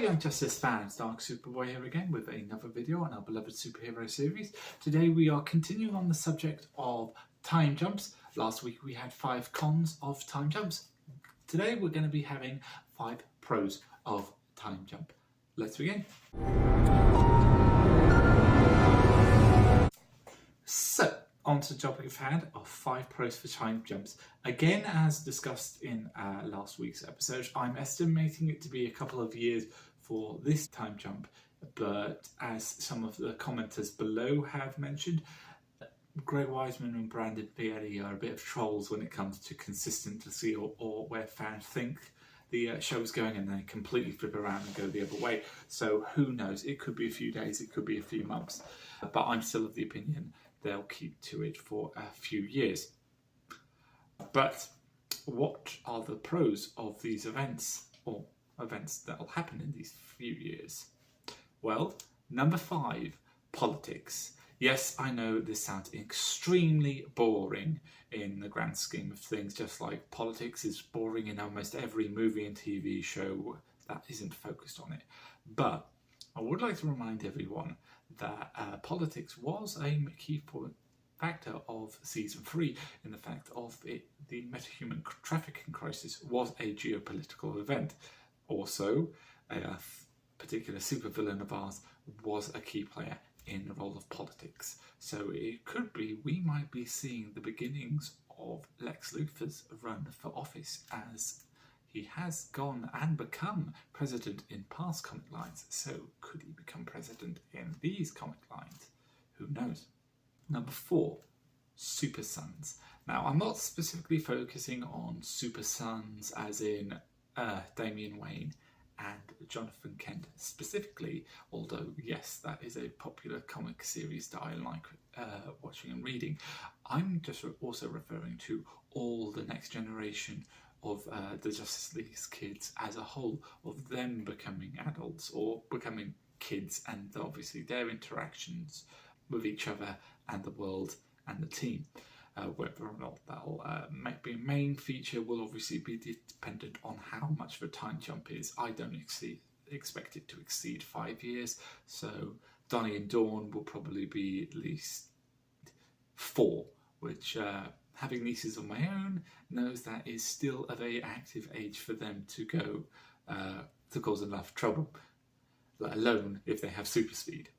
Young Justice fans, Dark Superboy here again with another video on our beloved superhero series. Today we are continuing on the subject of time jumps. Last week we had 5 cons of time jumps. Today we're going to be having 5 pros of time jump. Let's begin. So, on to the topic of hand of 5 pros for time jumps. Again, as discussed in last week's episode, I'm estimating it to be a couple of years for this time jump, but as some of the commenters below have mentioned, Greg Wiseman and Brandon Vieri are a bit of trolls when it comes to consistency or where fans think the show's going and they completely flip around and go the other way. So who knows, it could be a few days, it could be a few months, but I'm still of the opinion they'll keep to it for a few years. But what are the pros of these events, or events that will happen in these few years? Well, number 5, politics. Yes, I know this sounds extremely boring in the grand scheme of things, just like politics is boring in almost every movie and TV show that isn't focused on it. But I would like to remind everyone that politics was a key factor of season 3 in the fact of it. The metahuman trafficking crisis was a geopolitical event. Also, a particular supervillain of ours was a key player in the role of politics. So it could be we might be seeing the beginnings of Lex Luthor's run for office, as he has gone and become president in past comic lines. So could he become president in these comic lines? Who knows? Number 4, Super Sons. Now, I'm not specifically focusing on Super Sons as in Damian Wayne and Jonathan Kent specifically, although yes, that is a popular comic series that I like watching and reading. I'm just also referring to all the next generation of the Justice League's kids as a whole, of them becoming adults or becoming kids, and obviously their interactions with each other and the world and the team. Whether or not that'll be a main feature will obviously be dependent on how much of a time jump is. I don't expect it to exceed 5 years, so Donnie and Dawn will probably be at least 4, which having nieces of my own knows that is still a very active age for them to go to cause enough trouble, let alone if they have super speed.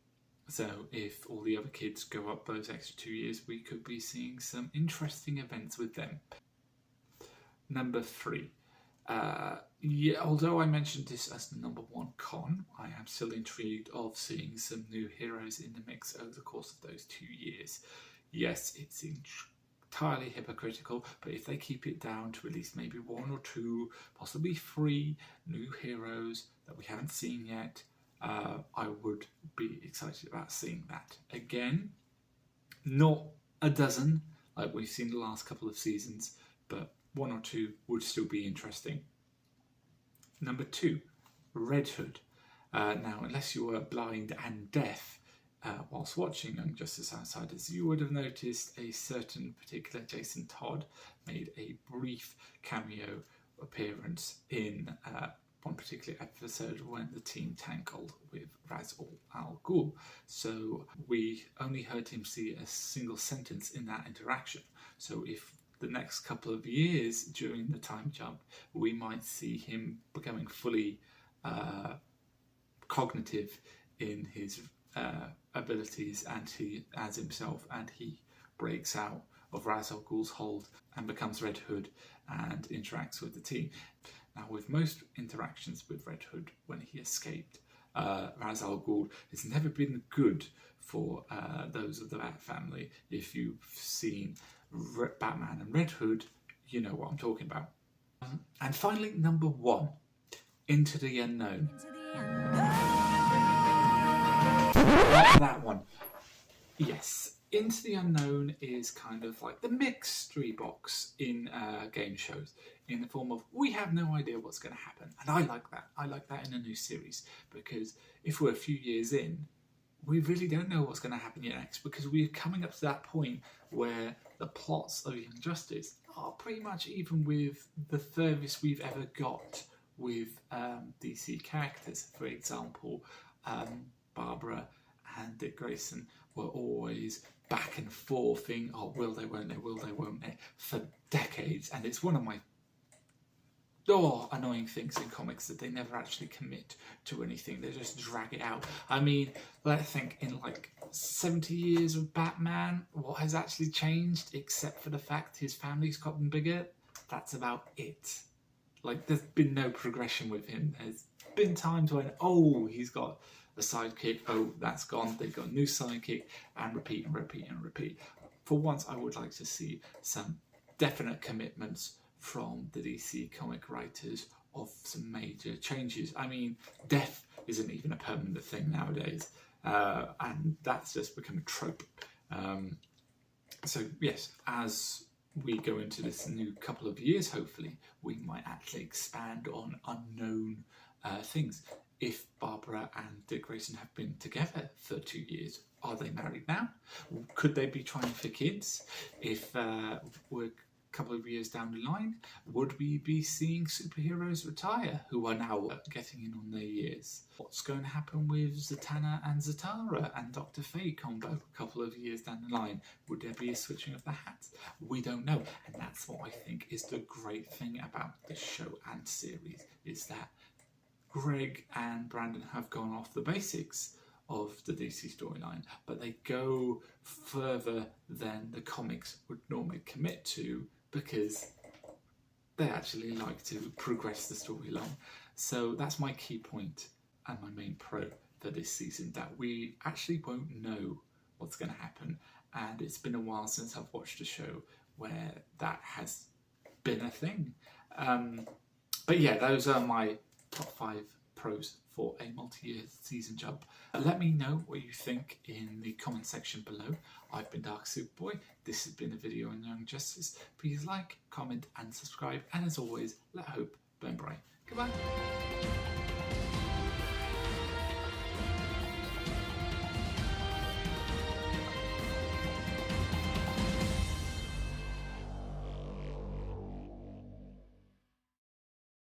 So if all the other kids go up those extra 2 years, we could be seeing some interesting events with them. Number 3. Although I mentioned this as the number 1 con, I am still intrigued of seeing some new heroes in the mix over the course of those 2 years. Yes, it's entirely hypocritical, but if they keep it down to at least maybe 1 or 2, possibly 3 new heroes that we haven't seen yet, I would be excited about seeing that. Again, not a dozen like we've seen the last couple of seasons, but 1 or 2 would still be interesting. Number 2, Red Hood. Now, unless you were blind and deaf whilst watching Young Justice Outsiders, you would have noticed a certain particular Jason Todd made a brief cameo appearance in one particular episode when the team tangled with Ra's al Ghul. So we only heard him see a single sentence in that interaction. So if the next couple of years during the time jump, we might see him becoming fully cognitive in his abilities, and he as himself, and he breaks out of Ra's al Ghul's hold and becomes Red Hood and interacts with the team. Now, with most interactions with Red Hood when he escaped, Ra's al Ghul has never been good for those of the Bat family. If you've seen Batman and Red Hood, you know what I'm talking about. And finally, number 1, Into the Unknown. That one. Yes, Into the Unknown is kind of like the mystery box in game shows, in the form of we have no idea what's going to happen. And I like that. I like that in a new series, because if we're a few years in, we really don't know what's going to happen next, because we're coming up to that point where the plots of Young Justice are pretty much even with the furthest we've ever got with DC characters. For example, Barbara and Dick Grayson were always back and forthing, oh, will they, won't they, will they, won't they, for decades. And it's one of my annoying things in comics that they never actually commit to anything. They just drag it out. I mean, let's think, in like 70 years of Batman, what has actually changed except for the fact his family's gotten bigger? That's about it. Like, there's been no progression with him. There's been times when, oh, he's got a sidekick, oh, that's gone, they've got a new sidekick, and repeat and repeat and repeat. For once, I would like to see some definite commitments from the DC comic writers of some major changes. I mean, death isn't even a permanent thing nowadays, and that's just become a trope. So yes, as we go into this new couple of years, hopefully, we might actually expand on unknown things. If Barbara and Dick Grayson have been together for 2 years, are they married now? Could they be trying for kids? If we're a couple of years down the line, would we be seeing superheroes retire who are now getting in on their years? What's going to happen with Zatanna and Zatara and Dr. Fate combo a couple of years down the line? Would there be a switching of the hats? We don't know. And that's what I think is the great thing about this show and series, is that Greg and Brandon have gone off the basics of the DC storyline, but they go further than the comics would normally commit to, because they actually like to progress the storyline. So that's my key point and my main pro for this season, that we actually won't know what's going to happen. And it's been a while since I've watched a show where that has been a thing. But yeah, those are my top 5 pros for a multi-year season jump. Let me know what you think in the comment section below. I've been Dark Superboy. This has been a video on Young Justice. Please like, comment and subscribe. And as always, let hope burn bright. Goodbye.